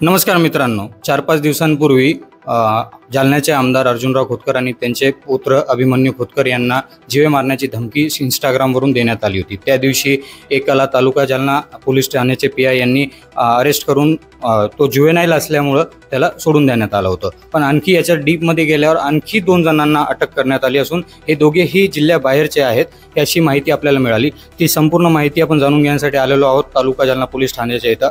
नमस्कार मित्रांनो, 4-5 दिवसांपूर्वी जालन्याचे आमदार अर्जुनराव खोतकर आणि त्यांचे पुत्र अभिमन्यू खोतकर यांना जीवे मारण्याची धमकी इंस्टाग्रामवरून देण्यात आली होती। त्या दिवशी एकाला तालुका जालना पोलीस ठाण्याचे पीआय यांनी अरेस्ट करून तो जुवेनाईल असल्यामुळे त्याला सोडून देण्यात आलं होतं। पण आणखी याच्या डीपमध्ये गेल्यावर आणखी 2 जणांना अटक करण्यात आली असून हे दोघेही जिल्ह्याबाहेरचे आहेत याची माहिती आपल्याला मिळाली। ती संपूर्ण माहिती आपण जाणून घेण्यासाठी आलेलो आहोत तालुका जालना पोलीस ठाण्याच्या इथं।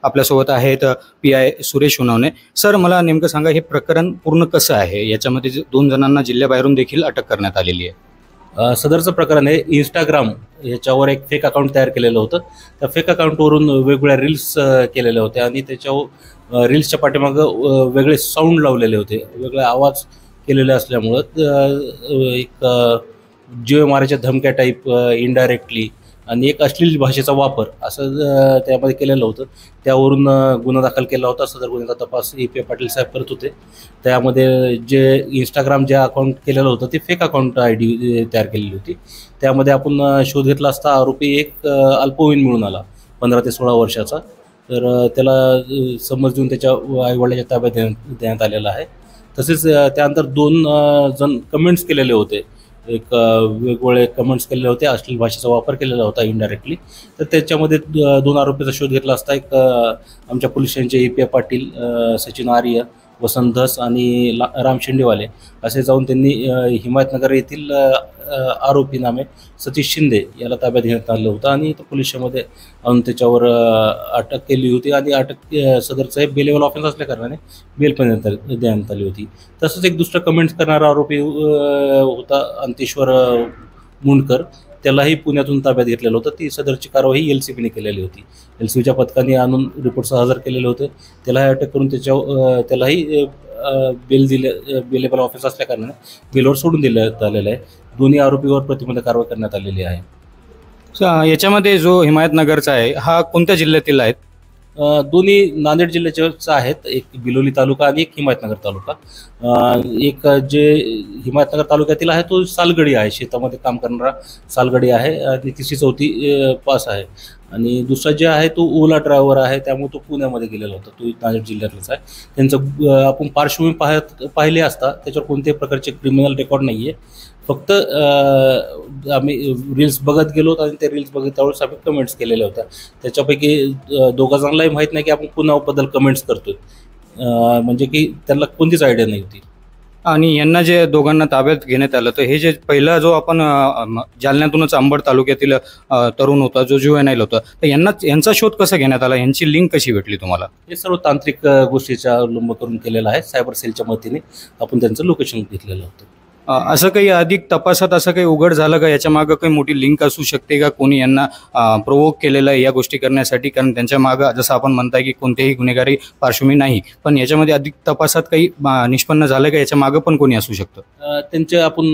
आपल्यासोबत आहेत पीआय सुरेश उनवणे। सर, मला नेमकं सांगा, हे प्रकरण पूर्ण कसं आहे? याच्यामध्ये 2 जणांना जिल्ह्याबाहेरून देखील अटक करण्यात आलेली आहे। सदरचं प्रकरण आहे इंस्टाग्राम याच्यावर एक फेक अकाउंट तयार केलेलं होतं। त्या फेक अकाउंटवरून वेगवेगळ्या रील्स केलेल्या होत्या आणि त्याच्यावर रील्सच्या पाठीमागं वेगळे साऊंड लावलेले होते, वेगळे आवाज केलेले असल्यामुळं एक जीव मारायच्या धमक्या टाईप इनडायरेक्टली आणि एक अश्लील भाषेचा वापर असं त्यामध्ये केलेलं होतं। त्यावरून गुन्हा दाखल केला होता। सदर गुन्ह्याचा तपास ए.पी. पाटील साहेब करत होते। त्यामध्ये जे इंस्टाग्राम जे अकाउंट केलेलं होतं ते फेक अकाउंट ID तयार केलेली होती। त्यामध्ये आपण शोध घेतला असता आरोपी एक अल्पवयीन मिळून आला, 15 ते 16 वर्षाचा। तर त्याला समज देऊन त्याच्या आईवडिलांच्या ताब्यात देण्यात आलेला आहे। तसेच त्यानंतर 2 जण कमेंट्स केलेले होते, एक वेगवेगळे कमेंट्स केलेले होते, अश्लील भाषेचा वापर केलेला होता इनडायरेक्टली। तर त्याच्यामध्ये 2 आरोपीचा शोध घेतला असता। एक आमच्या पोलीस स्टेशनचे ए.पी. पाटील, सचिन आर्य, वसंत धस आणि राम शेंडेवाले असे जाऊन त्यांनी हिमायतनगर येथील आरोपी नामे सतीश शिंदे याला ताब्यात घेण्यात आलं होतं आणि पोलीस स्टेशनमध्ये आणून त्याच्यावर अटक केली होती आणि सदरचा बेलेबल ऑफेन्स असल्या कारणाने बेल पण देण्यात आली होती। तसंच एक दुसरा कमेंट्स करणारा आरोपी होता अंतेश्वर मुंडकर, त्यालाही पुण्यातून ताब्यात घेतलेलं होतं। ती सदरची कारवाई LCBने केलेली होती। LCBच्या पथकाने आणून रिपोर्ट हजर केलेले होते। त्यालाही अटक करून त्यालाही बेलेबल ऑफेन्स असल्या कारणाने बेलवर सोडून देण्यात आलेलं आहे। दोन्ही आरोपीवर प्रतिबंध कारवाई करण्यात आलेली आहे। याच्यामध्ये जो हिमायतनगरचा आहे हा कोणत्या जिल्ह्यातील आहे? दोन्ही नांदेड जिल्ह्याचे आहेत, एक बिलोली तालुका आणि एक हिमायतनगर तालुका। एक जे हिमायतनगर तालुक्यातील आहे तो सालगडी आहे, शेतामध्ये काम करणारा सालगडी आहे आणि 3री-4थी पास आहे। आणि दुसरा जे आहे तो ओला ड्रायव्हर आहे, त्यामुळे तो पुण्यामध्ये गेलेला होता, तो नांदेड जिल्ह्यातलाच आहे। त्यांचं आपण पार्श्वभूमी पाहिली असता त्याच्यावर कोणत्याही प्रकारचे क्रिमिनल रेकॉर्ड नाही आहे। फक्त आम्ही रील्स बघत गेलो आणि त्या रील्स बघत त्यावेळेस आम्ही कमेंट्स केलेल्या होत्या। त्याच्यापैकी 2 जणांनाही माहीत नाही की आपण कुणाबद्दल कमेंट्स करतोय, म्हणजे की त्यांना कोणतीच आयडिया नाही होती। आणि यांना जे दोघांना ताब्यात घेण्यात आलं, तर हे जे पहिला जो आपण जालन्यातूनच अंबड तालुक्यातील तरुण होता, जो जुवेनाईल होता, तर यांचा शोध कसा घेण्यात आला? यांची लिंक कशी भेटली तुम्हाला? हे सर्व तांत्रिक गोष्टीचा अवलंब करून केलेलं आहे। सायबर सेलच्या मदतीने आपण त्यांचं लोकेशन घेतलेलं होतं। असं काही अधिक तपासात असं काही उघड झालं का? याच्या मागं काही मोठी लिंक असू शकते का? कोणी यांना प्रोवोक केलेलं आहे या गोष्टी करण्यासाठी? कारण त्यांच्या मागं जसं आपण म्हणताय की कोणतेही गुन्हेगारी पार्श्वभूमी नाही, पण याच्यामध्ये अधिक तपासात काही निष्पन्न झालं का? याच्या मागं पण कोणी असू शकतं? त्यांचे आपण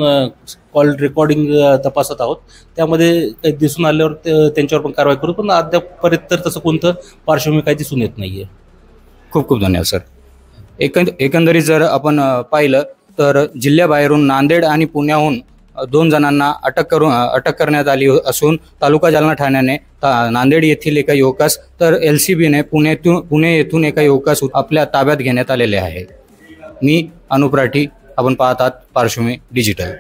कॉल रेकॉर्डिंग तपासत आहोत, त्यामध्ये काही दिसून आल्यावर त्यांच्यावर पण कारवाई करू, पण अद्यापर्यंत तर तसं कोणतं पार्श्वभूमी काही दिसून येत नाही आहे। खूप खूप धन्यवाद सर। एकंदरीत जर आपण पाहिलं तर जिल्ह्याबाहेरून नांदेड आणि पुण्याहून 2 जणांना अटक करण्यात आली असून तालुका जालना ठाण्याने नांदेड येथील एका युवकास तर LCBने पुणे येथून एका युवकास आपल्या ताब्यात घेण्यात आलेले आहे। मी अनुप राठी, आपण पाहतात पार्श्वभूमी डिजिटल।